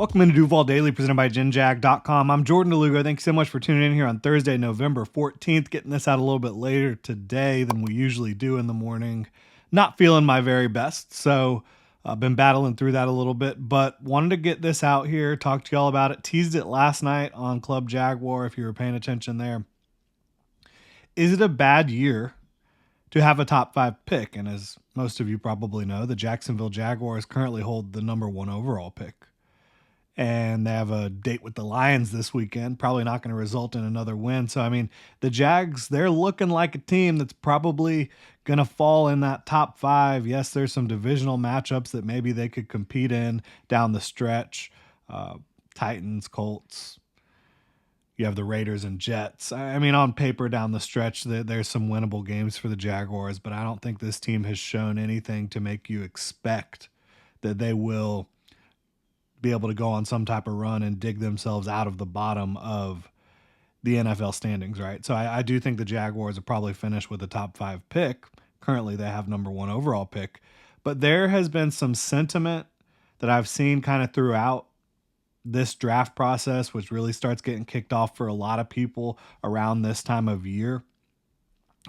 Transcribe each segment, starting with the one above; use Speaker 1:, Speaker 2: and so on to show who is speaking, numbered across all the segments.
Speaker 1: Welcome into Duval Daily, presented by GenJag.com. I'm Jordan DeLugo. Thanks so much for tuning in here on Thursday, November 14th. Getting this out a little bit later today than we usually do in the morning. Not feeling my very best, so I've been battling through that a little bit, but wanted to get this out here, talk to y'all about it. Teased it last night on Club Jaguar, if you were paying attention there. Is it a bad year to have a top 5 pick? And as most of you probably know, the Jacksonville Jaguars currently hold the number 1 overall pick. And they have a date with the Lions this weekend. Probably not going to result in another win. So, I mean, the Jags, they're looking like a team that's probably going to fall in that top 5. Yes, there's some divisional matchups that maybe they could compete in down the stretch. Titans, Colts. You have the Raiders and Jets. I mean, on paper down the stretch, there's some winnable games for the Jaguars, but I don't think this team has shown anything to make you expect that they will be able to go on some type of run and dig themselves out of the bottom of the NFL standings, right? So I do think the Jaguars will probably finish with a top 5 pick. Currently, they have number 1 overall pick. But there has been some sentiment that I've seen kind of throughout this draft process, which really starts getting kicked off for a lot of people around this time of year.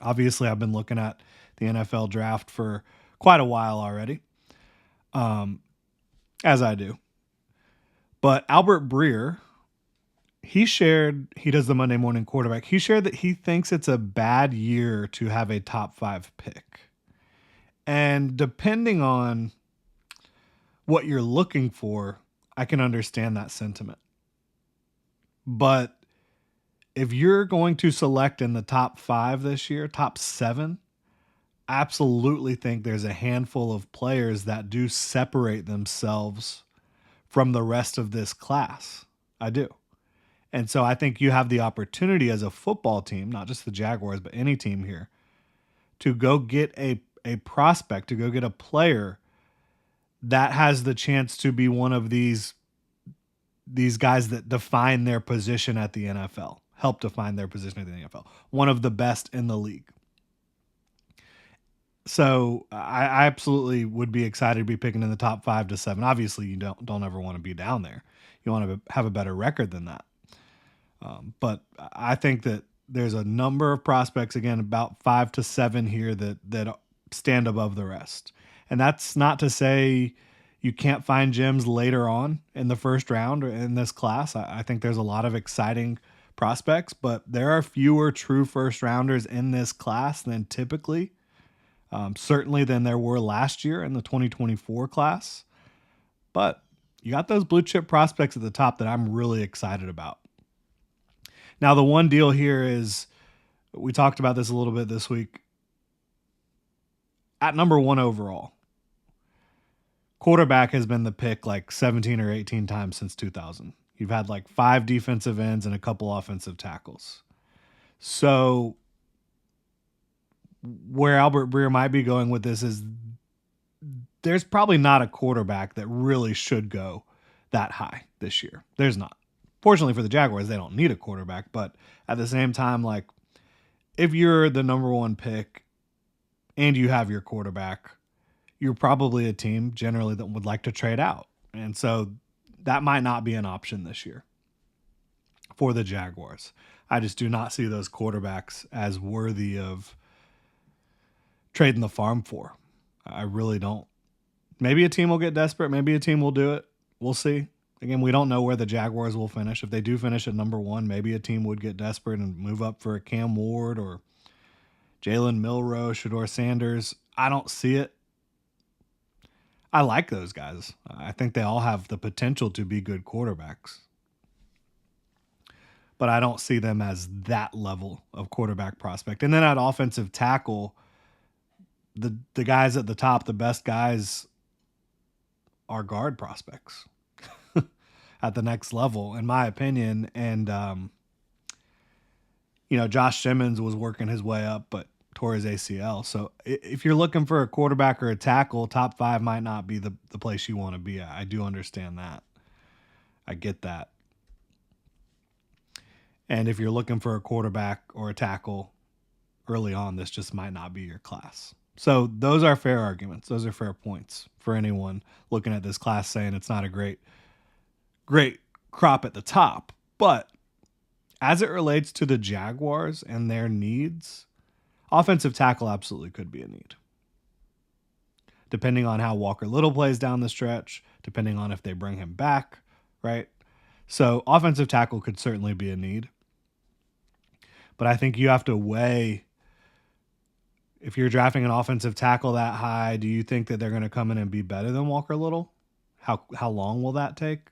Speaker 1: Obviously, I've been looking at the NFL draft for quite a while already, as I do. But Albert Breer, he does the Monday Morning Quarterback. He shared that he thinks it's a bad year to have a top 5 pick. And depending on what you're looking for, I can understand that sentiment. But if you're going to select in the top 5 this year, top 7, I absolutely think there's a handful of players that do separate themselves from the rest of this class. I do. And so I think you have the opportunity as a football team, not just the Jaguars, but any team here, to go get a prospect, to go get a player that has the chance to be one of these guys that define their position at the NFL, help define their position at the NFL, one of the best in the league. So I absolutely would be excited to be picking in the top 5 to 7. Obviously, you don't ever want to be down there. You want to have a better record than that. But I think that there's a number of prospects, again, about 5 to 7 here that stand above the rest. And that's not to say you can't find gems later on in the first round or in this class. I think there's a lot of exciting prospects, but there are fewer true first rounders in this class than typically. Certainly than there were last year in the 2024 class. But you got those blue chip prospects at the top that I'm really excited about. Now, the one deal here is, we talked about this a little bit this week. At number 1 overall, quarterback has been the pick like 17 or 18 times since 2000. You've had like 5 defensive ends and a couple offensive tackles. So where Albert Breer might be going with this is there's probably not a quarterback that really should go that high this year. There's not. Fortunately for the Jaguars, they don't need a quarterback, but at the same time, like, if you're the number 1 pick and you have your quarterback, you're probably a team generally that would like to trade out. And so that might not be an option this year for the Jaguars. I just do not see those quarterbacks as worthy of trading the farm for. I really don't. Maybe a team will get desperate. Maybe a team will do it. We'll see. Again, we don't know where the Jaguars will finish. If they do finish at number 1, maybe a team would get desperate and move up for a Cam Ward or Jalen Milroe, Shedeur Sanders. I don't see it. I like those guys. I think they all have the potential to be good quarterbacks. But I don't see them as that level of quarterback prospect. And then at offensive tackle, the guys at the top, the best guys, are guard prospects at the next level, in my opinion. And, Josh Simmons was working his way up, but tore his ACL. So if you're looking for a quarterback or a tackle, top 5 might not be the place you want to be at. I do understand that. I get that. And if you're looking for a quarterback or a tackle early on, this just might not be your class. So those are fair arguments. Those are fair points for anyone looking at this class saying it's not a great great crop at the top. But as it relates to the Jaguars and their needs, offensive tackle absolutely could be a need. Depending on how Walker Little plays down the stretch, depending on if they bring him back, right? So offensive tackle could certainly be a need. But I think you have to weigh, if you're drafting an offensive tackle that high, do you think that they're going to come in and be better than Walker Little? How long will that take?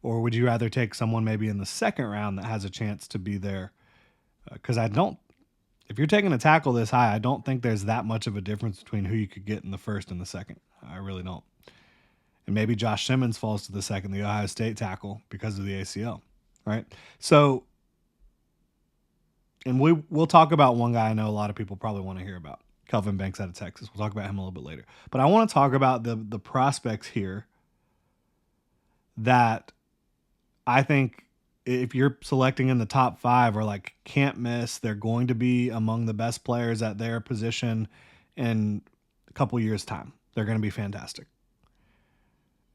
Speaker 1: Or would you rather take someone maybe in the second round that has a chance to be there? Because if you're taking a tackle this high, I don't think there's that much of a difference between who you could get in the first and the second. I really don't. And maybe Josh Simmons falls to the second, the Ohio State tackle, because of the ACL, right? So, and we'll talk about one guy I know a lot of people probably want to hear about, Kelvin Banks out of Texas. We'll talk about him a little bit later. But I want to talk about the prospects here that I think, if you're selecting in the top 5, or like can't miss, they're going to be among the best players at their position in a couple years' time. They're going to be fantastic.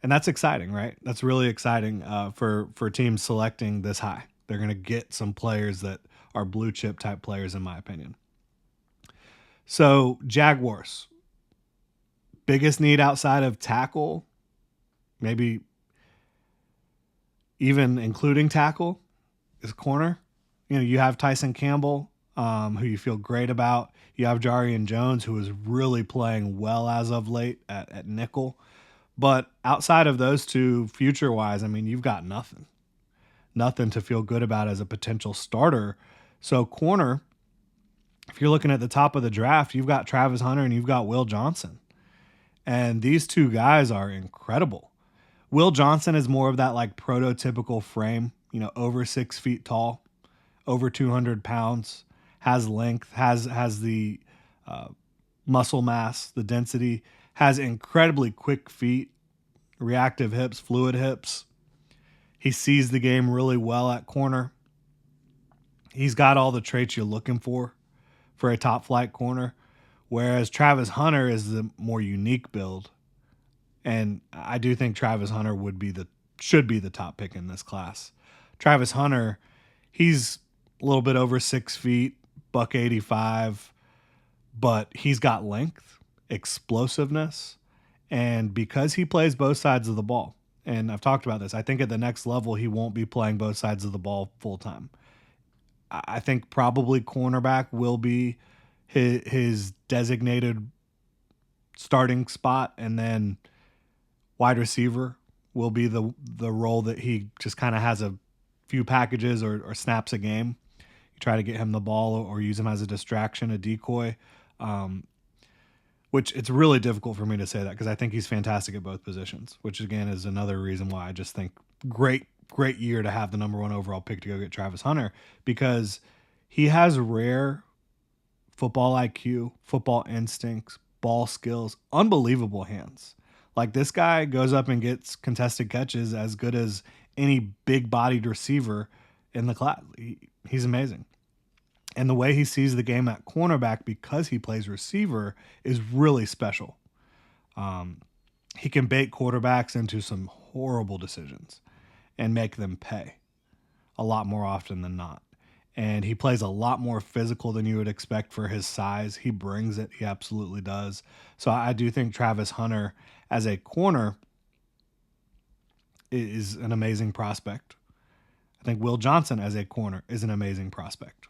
Speaker 1: And that's exciting, right? That's really exciting for teams selecting this high. They're going to get some players that are blue chip type players, in my opinion. So Jaguars, biggest need outside of tackle, maybe even including tackle, is corner. You have Tyson Campbell, who you feel great about. You have Jarian Jones, who is really playing well as of late at nickel. But outside of those two, future-wise, you've got nothing. Nothing to feel good about as a potential starter. So corner, if you're looking at the top of the draft, you've got Travis Hunter and you've got Will Johnson. And these two guys are incredible. Will Johnson is more of that like prototypical frame, over 6 feet tall, over 200 pounds, has length, has the muscle mass, the density, has incredibly quick feet, reactive hips, fluid hips. He sees the game really well at corner. He's got all the traits you're looking for a top flight corner, whereas Travis Hunter is the more unique build. And I do think Travis Hunter should be the top pick in this class. Travis Hunter, he's a little bit over 6 feet, $185, but he's got length, explosiveness, and because he plays both sides of the ball, and I've talked about this, I think at the next level he won't be playing both sides of the ball full time. I think probably cornerback will be his designated starting spot, and then wide receiver will be the role that he just kind of has a few packages or snaps a game. You try to get him the ball or use him as a distraction, a decoy, which it's really difficult for me to say that because I think he's fantastic at both positions, which again is another reason why I just think great year to have the number 1 overall pick to go get Travis Hunter, because he has rare football IQ, football instincts, ball skills, unbelievable hands. Like, this guy goes up and gets contested catches as good as any big-bodied receiver in the class. He's amazing. And the way he sees the game at cornerback, because he plays receiver, is really special. He can bait quarterbacks into some horrible decisions and make them pay a lot more often than not. And he plays a lot more physical than you would expect for his size. He brings it. He absolutely does. So I do think Travis Hunter as a corner is an amazing prospect. I think Will Johnson as a corner is an amazing prospect.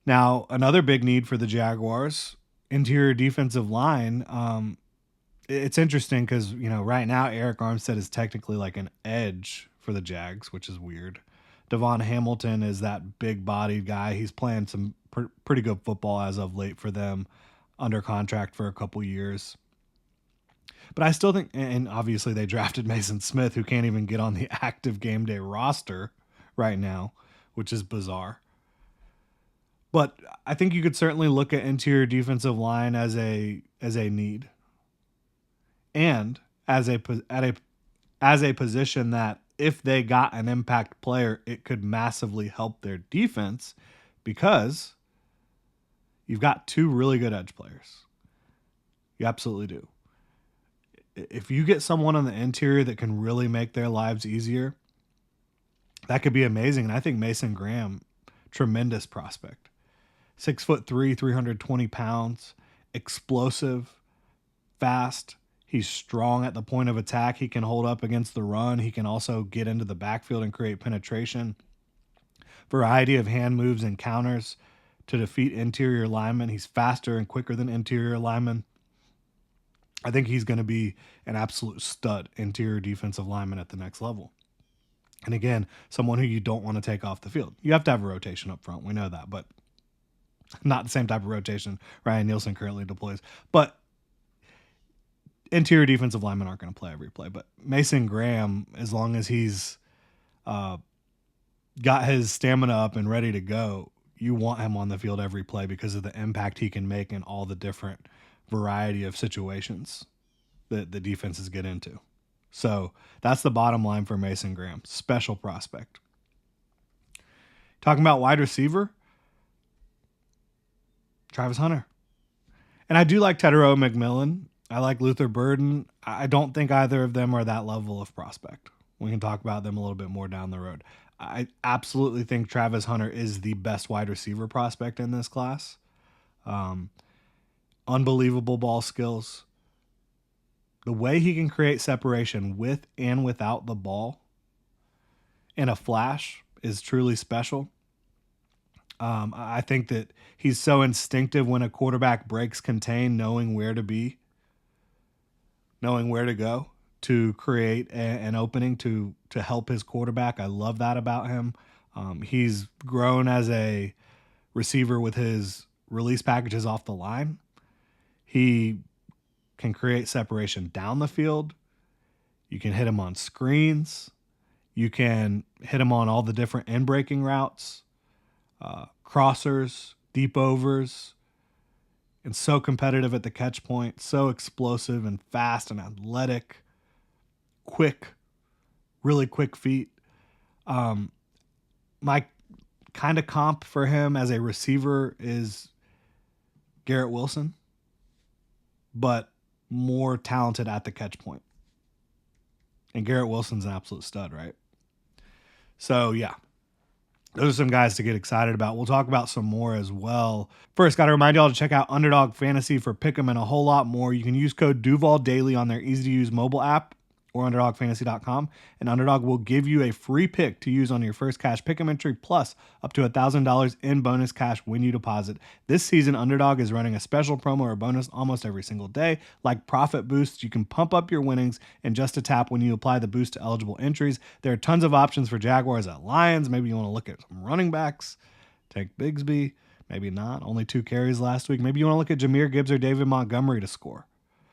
Speaker 1: Now, another big need for the Jaguars, interior defensive line. It's interesting because, right now Eric Armstead is technically like an edge for the Jags, which is weird. Devon Hamilton is that big-bodied guy. He's playing some pretty good football as of late for them, under contract for a couple years. But I still think, and obviously they drafted Mason Smith, who can't even get on the active game day roster right now, which is bizarre. But I think you could certainly look at interior defensive line as a need, and as a position that, if they got an impact player, it could massively help their defense, because you've got 2 really good edge players. You absolutely do. If you get someone on the interior that can really make their lives easier, that could be amazing. And I think Mason Graham, tremendous prospect. 6'3", 320 pounds, explosive, fast. He's strong at the point of attack. He can hold up against the run. He can also get into the backfield and create penetration. Variety of hand moves and counters to defeat interior linemen. He's faster and quicker than interior linemen. I think he's going to be an absolute stud interior defensive lineman at the next level. And again, someone who you don't want to take off the field. You have to have a rotation up front. We know that, but not the same type of rotation Ryan Nielsen currently deploys. But interior defensive linemen aren't going to play every play. But Mason Graham, as long as he's got his stamina up and ready to go, you want him on the field every play because of the impact he can make in all the different variety of situations that the defenses get into. So that's the bottom line for Mason Graham. Special prospect. Talking about wide receiver, Travis Hunter. And I do like Tedero McMillan. I like Luther Burden. I don't think either of them are that level of prospect. We can talk about them a little bit more down the road. I absolutely think Travis Hunter is the best wide receiver prospect in this class. Unbelievable ball skills. The way he can create separation with and without the ball in a flash is truly special. I think that he's so instinctive when a quarterback breaks contain, knowing where to be, knowing where to go to create an opening to help his quarterback. I love that about him. He's grown as a receiver with his release packages off the line. He can create separation down the field. You can hit him on screens. You can hit him on all the different end breaking routes, crossers, deep overs, and so competitive at the catch point, so explosive and fast and athletic, quick, really quick feet. My kind of comp for him as a receiver is Garrett Wilson, but more talented at the catch point. And Garrett Wilson's an absolute stud, right? So, yeah, those are some guys to get excited about. We'll talk about some more as well. First, got to remind y'all to check out Underdog Fantasy for Pick'em and a whole lot more. You can use code Duval Daily on their easy-to-use mobile app or UnderdogFantasy.com, and Underdog will give you a free pick to use on your first cash pick'em entry, plus up to $1,000 in bonus cash when you deposit. This season, Underdog is running a special promo or bonus almost every single day. Like profit boosts, you can pump up your winnings in just a tap when you apply the boost to eligible entries. There are tons of options for Jaguars at Lions. Maybe you want to look at some running backs. Take Bigsby. Maybe not. Only 2 carries last week. Maybe you want to look at Jahmyr Gibbs or David Montgomery to score.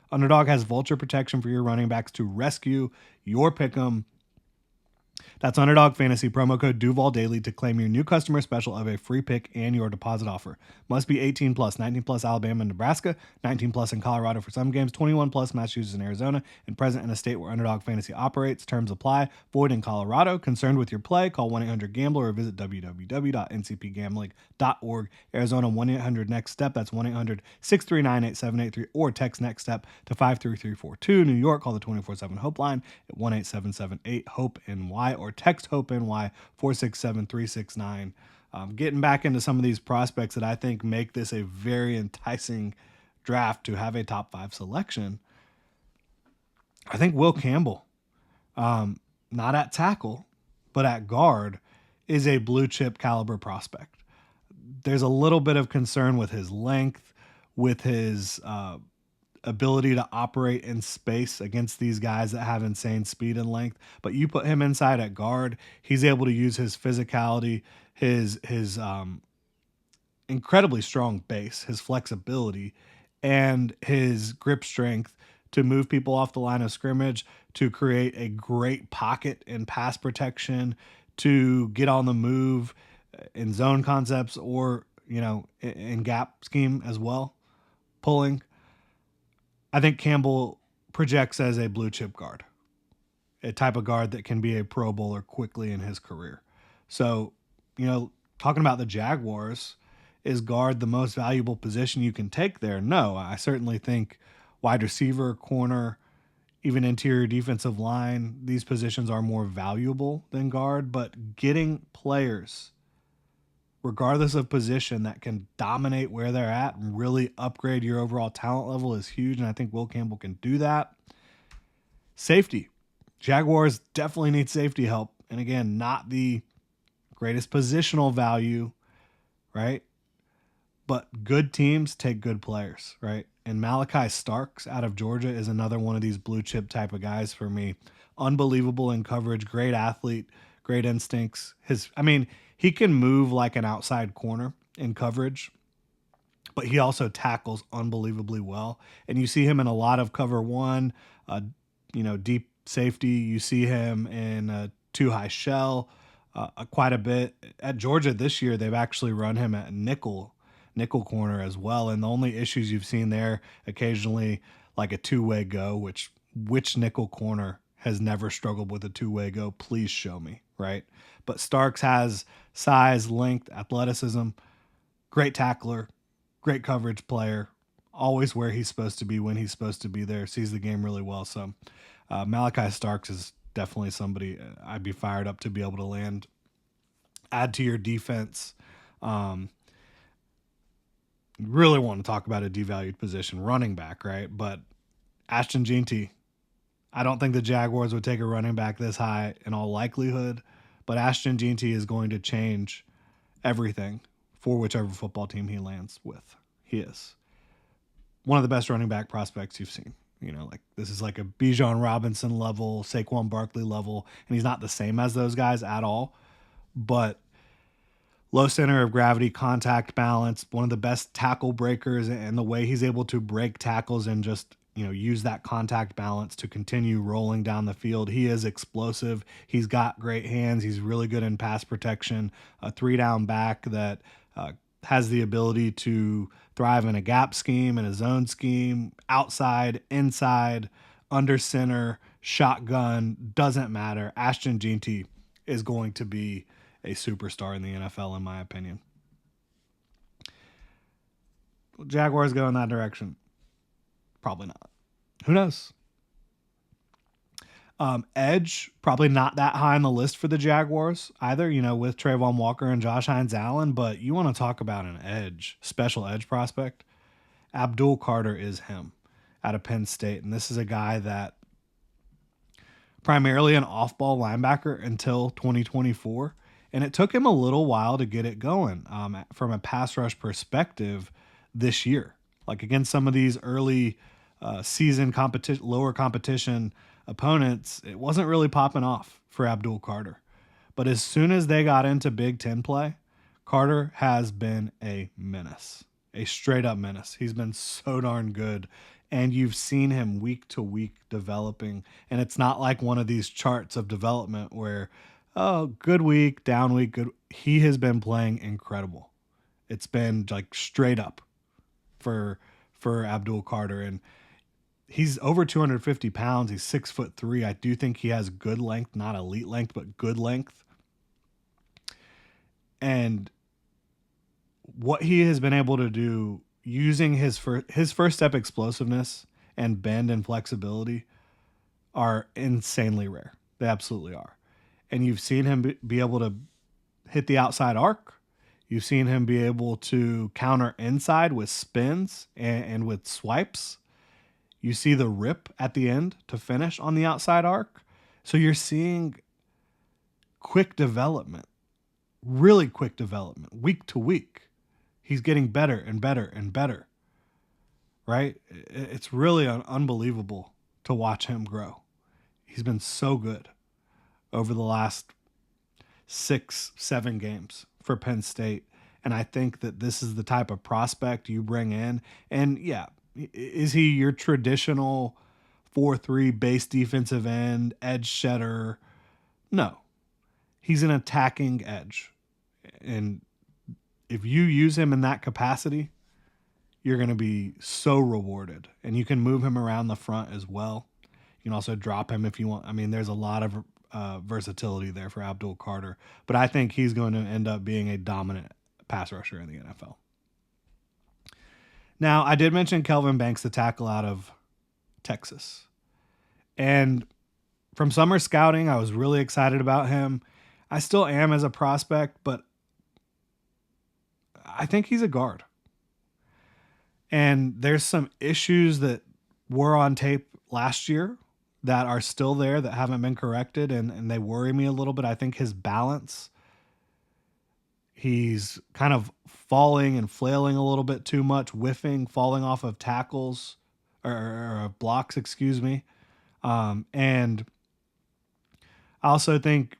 Speaker 1: Underdog has vulture protection for your running backs to rescue your pick'em. That's Underdog Fantasy, promo code Duval Daily to claim your new customer special of a free pick and your deposit offer. Must be 18 plus, 19 plus Alabama and Nebraska, 19 plus in Colorado for some games, 21 plus Massachusetts and Arizona, and present in a state where Underdog Fantasy operates. Terms apply. Void in Colorado. Concerned with your play? Call 1-800-GAMBLER or visit www.ncpgambling.org. Arizona 1-800-NEXT-STEP. That's 1-800-639-8783 or text NEXT STEP to 53342. New York, call the 24/7 Hope line at 1-877-8-HOPE-NY or text HOPE-NY 467-369. Getting back into some of these prospects that I think make this a very enticing draft to have a top 5 selection. I think Will Campbell, not at tackle, but at guard, is a blue chip caliber prospect. There's a little bit of concern with his length, with his ability to operate in space against these guys that have insane speed and length. But you put him inside at guard, he's able to use his physicality, his incredibly strong base, his flexibility, and his grip strength to move people off the line of scrimmage, to create a great pocket and pass protection, to get on the move in zone concepts or, in gap scheme as well, pulling. I think Campbell projects as a blue chip guard, a type of guard that can be a Pro Bowler quickly in his career. So, talking about the Jaguars, is guard the most valuable position you can take there? No, I certainly think wide receiver, corner, even interior defensive line. These positions are more valuable than guard, but getting players, regardless of position, that can dominate where they're at and really upgrade your overall talent level is huge. And I think Will Campbell can do that. Safety. Jaguars definitely need safety help. And again, not the greatest positional value, right? But good teams take good players, right? And Malachi Starks out of Georgia is another one of these blue chip type of guys for me. Unbelievable in coverage, great athlete, great instincts. He can move like an outside corner in coverage, but he also tackles unbelievably well. And you see him in a lot of cover one, deep safety. You see him in a two high shell quite a bit. At Georgia this year, they've actually run him at nickel corner as well. And the only issues you've seen there occasionally, like a two-way go, which nickel corner has never struggled with a two-way go? Please show me, right? But Starks has size, length, athleticism, great tackler, great coverage player, always where he's supposed to be when he's supposed to be there, sees the game really well. So Malachi Starks is definitely somebody I'd be fired up to be able to land. Add to your defense. Really want to talk about a devalued position, running back, right? But Ashton Jeanty, I don't think the Jaguars would take a running back this high in all likelihood, but Ashton Jeanty is going to change everything for whichever football team he lands with. He is one of the best running back prospects you've seen. This is like a Bijan Robinson level, Saquon Barkley level, and he's not the same as those guys at all, but low center of gravity, contact balance, one of the best tackle breakers, and the way he's able to break tackles and just, use that contact balance to continue rolling down the field. He is explosive. He's got great hands. He's really good in pass protection, a 3-down back that has the ability to thrive in a gap scheme, in a zone scheme, outside, inside, under center, shotgun, doesn't matter. Ashton Jeanty is going to be a superstar in the NFL, in my opinion. Will Jaguars go in that direction? Probably not. Who knows? Edge, probably not that high on the list for the Jaguars either, with Trayvon Walker and Josh Hines-Allen, but you want to talk about an edge, special edge prospect. Abdul Carter is him out of Penn State, and this is a guy that primarily an off-ball linebacker until 2024, and it took him a little while to get it going from a pass rush perspective this year. Like against some of these early season competition, lower competition opponents, it wasn't really popping off for Abdul Carter. But as soon as they got into Big Ten play, Carter has been a menace, a straight up menace. He's been so darn good. And you've seen him week to week developing. And it's not like one of these charts of development where, good week, down week, good. He has been playing incredible. It's been like straight up for Abdul Carter. And he's over 250 pounds. He's 6'3". I do think he has good length, not elite length, but good length. And what he has been able to do using his first step explosiveness and bend and flexibility are insanely rare. They absolutely are. And you've seen him be able to hit the outside arc. You've seen him be able to counter inside with spins and with swipes. You see the rip at the end to finish on the outside arc. So you're seeing quick development, really quick development, week to week. He's getting better and better and better, right? It's really unbelievable to watch him grow. He's been so good over the last 6-7 games for Penn State. And I think that this is the type of prospect you bring in. And yeah, is he your traditional 4-3 base defensive end, edge setter? No. He's an attacking edge. And if you use him in that capacity, you're going to be so rewarded. And you can move him around the front as well. You can also drop him if you want. I mean, there's a lot of versatility there for Abdul Carter. But I think he's going to end up being a dominant pass rusher in the NFL. Now, I did mention Kelvin Banks, the tackle out of Texas. And from summer scouting, I was really excited about him. I still am as a prospect, but I think he's a guard. And there's some issues that were on tape last year that are still there that haven't been corrected, and they worry me a little bit. I think his balance, he's kind of falling and flailing a little bit too much, whiffing, falling off of tackles or blocks, excuse me. And I also think,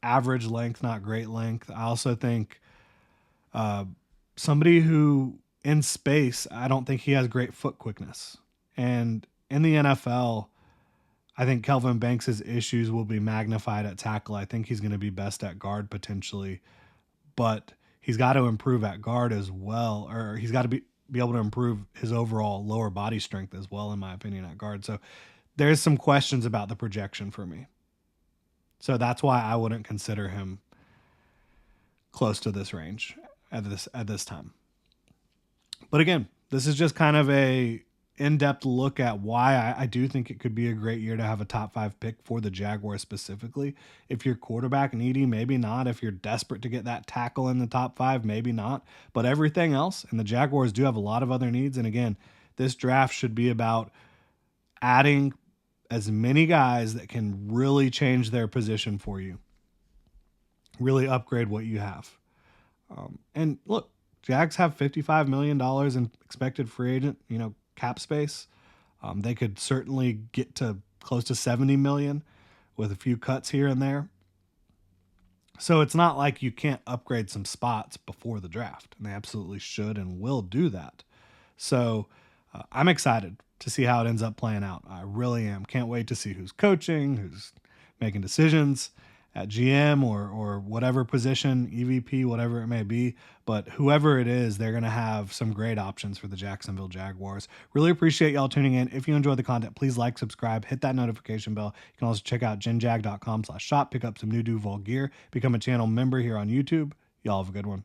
Speaker 1: average length, not great length. I also think somebody who in space, I don't think he has great foot quickness. And in the NFL, I think Kelvin Banks' issues will be magnified at tackle. I think he's going to be best at guard potentially, but he's got to improve at guard as well, or he's got to be able to improve his overall lower body strength as well, in my opinion, at guard. So there's some questions about the projection for me. So that's why I wouldn't consider him close to this range at this time. But again, this is just kind of a in-depth look at why I do think it could be a great year to have a top 5 pick for the Jaguars specifically. If you're quarterback needy, maybe not. If you're desperate to get that tackle in the top 5, maybe not. But everything else, and the Jaguars do have a lot of other needs. And again, this draft should be about adding as many guys that can really change their position for you, really upgrade what you have. And look, Jags have $55 million in expected free agent, cap space. They could certainly get to close to 70 million with a few cuts here and there. So it's not like you can't upgrade some spots before the draft, and they absolutely should and will do that. So I'm excited to see how it ends up playing out. I really am. Can't wait to see who's coaching, who's making decisions at GM or whatever position, EVP, whatever it may be. But whoever it is, they're going to have some great options for the Jacksonville Jaguars. Really appreciate y'all tuning in. If you enjoyed the content, please like, subscribe, hit that notification bell. You can also check out genjag.com/shop, pick up some new Duval gear, become a channel member here on YouTube. Y'all have a good one.